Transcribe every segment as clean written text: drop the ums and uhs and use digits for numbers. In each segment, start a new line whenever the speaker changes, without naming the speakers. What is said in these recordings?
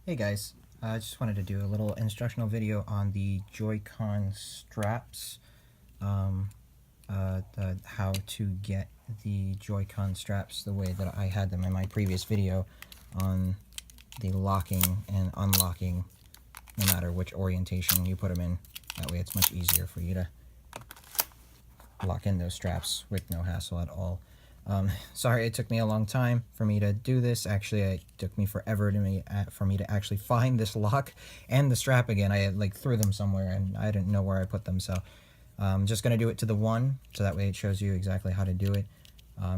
Hey guys, I just wanted to do a little instructional video on the Joy-Con straps, how to get the Joy-Con straps the way that I had them in my previous video on the locking and unlocking, no matter which orientation you put them in. That way it's much easier for you to lock in those straps with no hassle at all. Sorry it took me a long time for me to do this. Actually, it took me forever for me to actually find this lock and the strap again. I like threw them somewhere and I didn't know where I put them, so I'm just going to do it to the one, so that way it shows you exactly how to do it.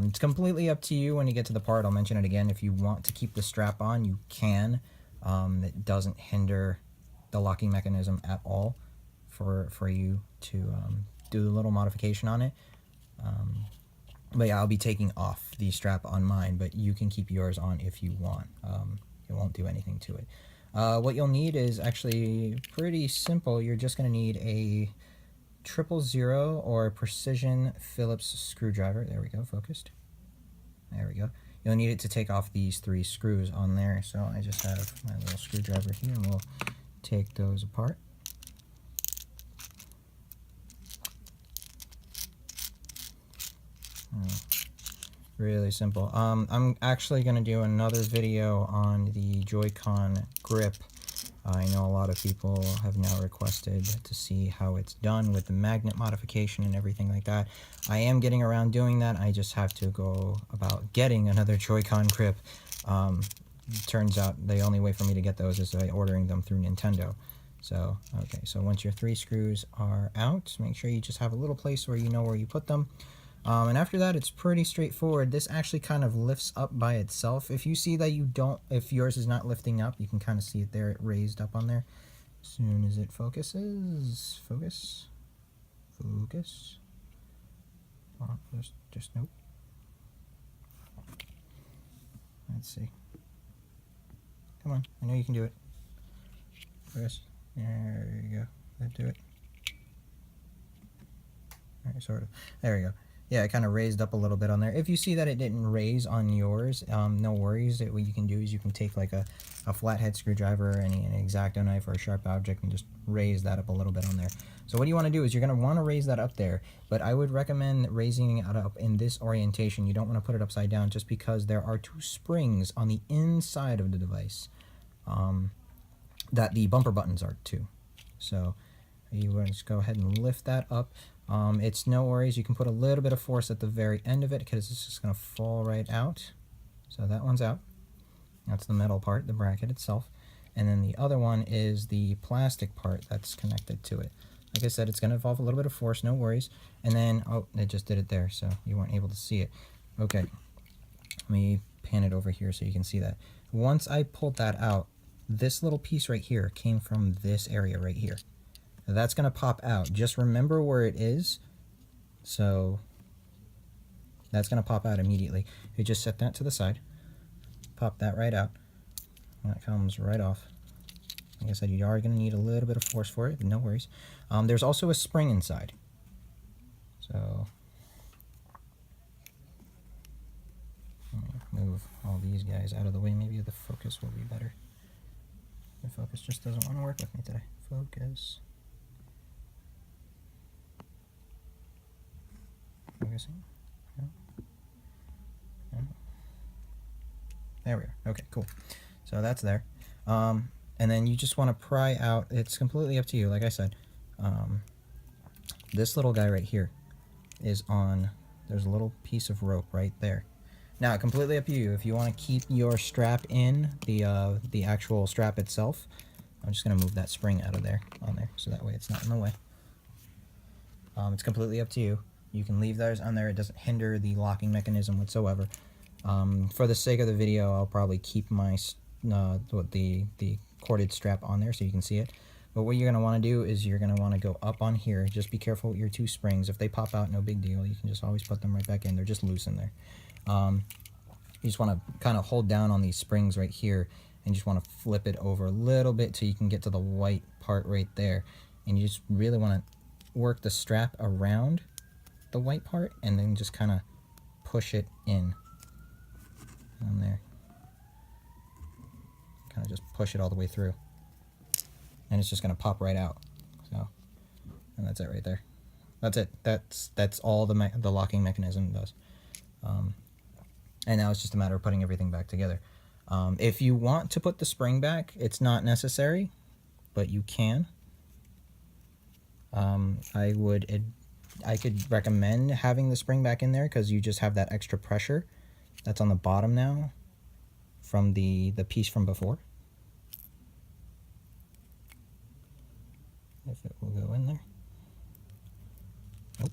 It's completely up to you when you get to the part. I'll mention it again. If you want to keep the strap on, you can. It doesn't hinder the locking mechanism at all for you to do the little modification on it. But yeah, I'll be taking off the strap on mine, but you can keep yours on if you want. It won't do anything to it. What you'll need is actually pretty simple. You're just going to need a 000 or a precision Phillips screwdriver. There we go, focused. There we go. You'll need it to take off these 3 screws on there. So I just have my little screwdriver here, and we'll take those apart. Really simple. I'm actually going to do another video on the Joy-Con grip. I know a lot of people have now requested to see how it's done with the magnet modification and everything like that. I am getting around doing that. I just have to go about getting another Joy-Con grip. Turns out the only way for me to get those is by ordering them through Nintendo. So, okay, so once your 3 screws are out, make sure you just have a little place where you know where you put them. And after that, it's pretty straightforward. This actually kind of lifts up by itself. If you see that if yours is not lifting up, you can kind of see it there, it raised up on there. As soon as it focuses, focus. Oh, just nope. Let's see. Come on, I know you can do it. Focus. There you go. That do it. All right, sort of. There we go. Yeah, it kind of raised up a little bit on there. If you see that it didn't raise on yours, no worries. What you can do is you can take like a flathead screwdriver, an X-Acto knife, or a sharp object and just raise that up a little bit on there. So what you want to do is you're going to want to raise that up there, but I would recommend raising it up in this orientation. You don't want to put it upside down just because there are 2 springs on the inside of the device that the bumper buttons are too. So you want to just go ahead and lift that up. It's no worries. You can put a little bit of force at the very end of it because it's just going to fall right out. So that one's out. That's the metal part, the bracket itself. And then the other one is the plastic part that's connected to it. Like I said, it's going to involve a little bit of force, no worries. And then, oh, it just did it there, so you weren't able to see it. Okay, let me pan it over here so you can see that. Once I pulled that out, this little piece right here came from this area right here. That's going to pop out. Just remember where it is. So that's going to pop out immediately. You just set that to the side. Pop that right out. That comes right off. Like I said, you are going to need a little bit of force for it, but no worries. There's also a spring inside. So let me move all these guys out of the way. Maybe the focus will be better. The focus just doesn't want to work with me today. Focus. Focusing. No. No. There we are. Okay, cool. So that's there. And then you just want to pry out. It's completely up to you. Like I said, this little guy right here is on. There's a little piece of rope right there. Now, completely up to you. If you want to keep your strap in, the actual strap itself, I'm just going to move that spring out of there, on there, so that way it's not in the way. It's completely up to you. You can leave those on there. It doesn't hinder the locking mechanism whatsoever. For the sake of the video, I'll probably keep my the corded strap on there so you can see it. But what you're going to want to do is you're going to want to go up on here. Just be careful with your 2 springs. If they pop out, no big deal. You can just always put them right back in. They're just loose in there. You just want to kind of hold down on these springs right here and just want to flip it over a little bit till you can get to the white part right there. And you just really want to work the strap around the white part and then just kind of push it in on there. kind of just push it all the way through, and it's just going to pop right out. So, and that's it right there. That's it. That's all the locking mechanism does. And now it's just a matter of putting everything back together. If you want to put the spring back, it's not necessary, but you can. I could recommend having the spring back in there because you just have that extra pressure that's on the bottom now from the piece from before. If it will go in there. Nope.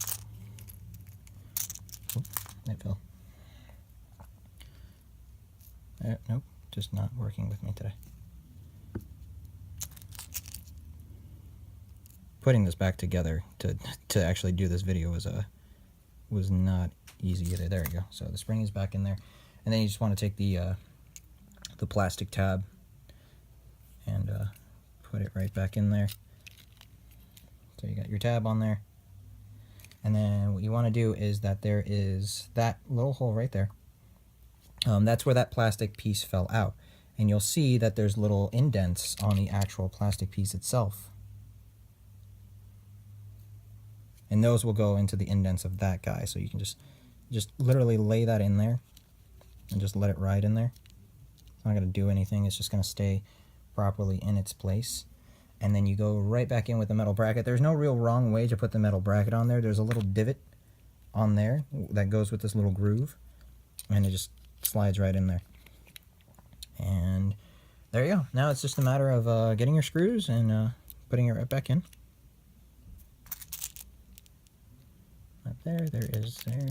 Oop, it fell. Nope, just not working with me today. Putting this back together to actually do this video was not easy either. There we go. So the spring is back in there, and then you just want to take the plastic tab and put it right back in there. So you got your tab on there, and then what you want to do is that there is that little hole right there. That's where that plastic piece fell out, and you'll see that there's little indents on the actual plastic piece itself. And those will go into the indents of that guy. So you can just literally lay that in there and just let it ride in there. It's not going to do anything. It's just going to stay properly in its place. And then you go right back in with the metal bracket. There's no real wrong way to put the metal bracket on there. There's a little divot on there that goes with this little groove, and it just slides right in there. And there you go. Now it's just a matter of getting your screws and putting it right back in. There is there.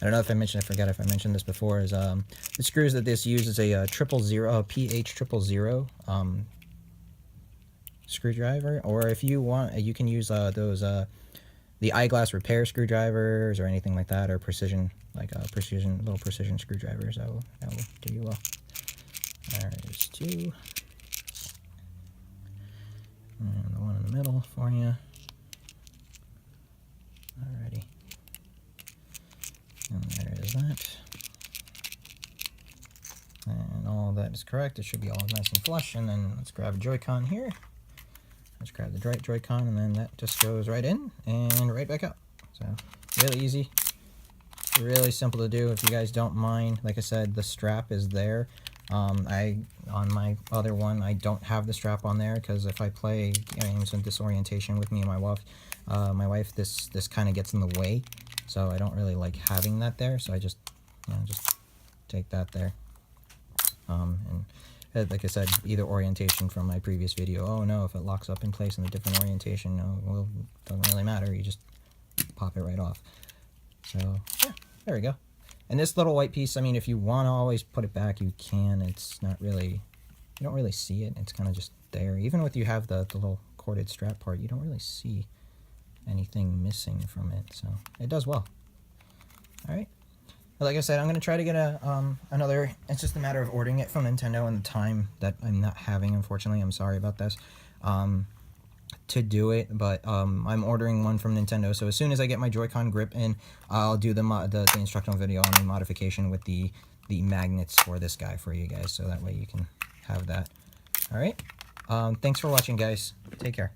I don't know if I mentioned, I forgot if I mentioned this before, is the screws that this uses a PH000 screwdriver, or if you want, you can use those the eyeglass repair screwdrivers or anything like that, or precision, like little precision screwdrivers. That will do you well. There's two, and the one in the middle for you. Alrighty. And there is that. And all that is correct. It should be all nice and flush. And then let's grab a Joy-Con here. Let's grab the right Joy-Con, and then that just goes right in and right back out. So really easy. Really simple to do. If you guys don't mind, like I said, the strap is there. On my other one, I don't have the strap on there because if I play games in disorientation with me and my wife, this kind of gets in the way. So I don't really like having that there. So I just take that there. And like I said, either orientation from my previous video. Oh no, if it locks up in place in a different orientation, no, well, it doesn't really matter. You just pop it right off. So yeah, there we go. And this little white piece, I mean, if you want to always put it back, you can. It's not really, you don't really see it. It's kind of just there. Even with you have the little corded strap part, you don't really see anything missing from it. So it does well. All right. But like I said, I'm going to try to get another, it's just a matter of ordering it from Nintendo and the time that I'm not having, unfortunately. I'm sorry about this. To do it, but I'm ordering one from Nintendo, so as soon as I get my Joy-Con grip in, I'll do the instructional video on the modification with the magnets for this guy for you guys, so that way you can have that. All right, thanks for watching, guys. Take care.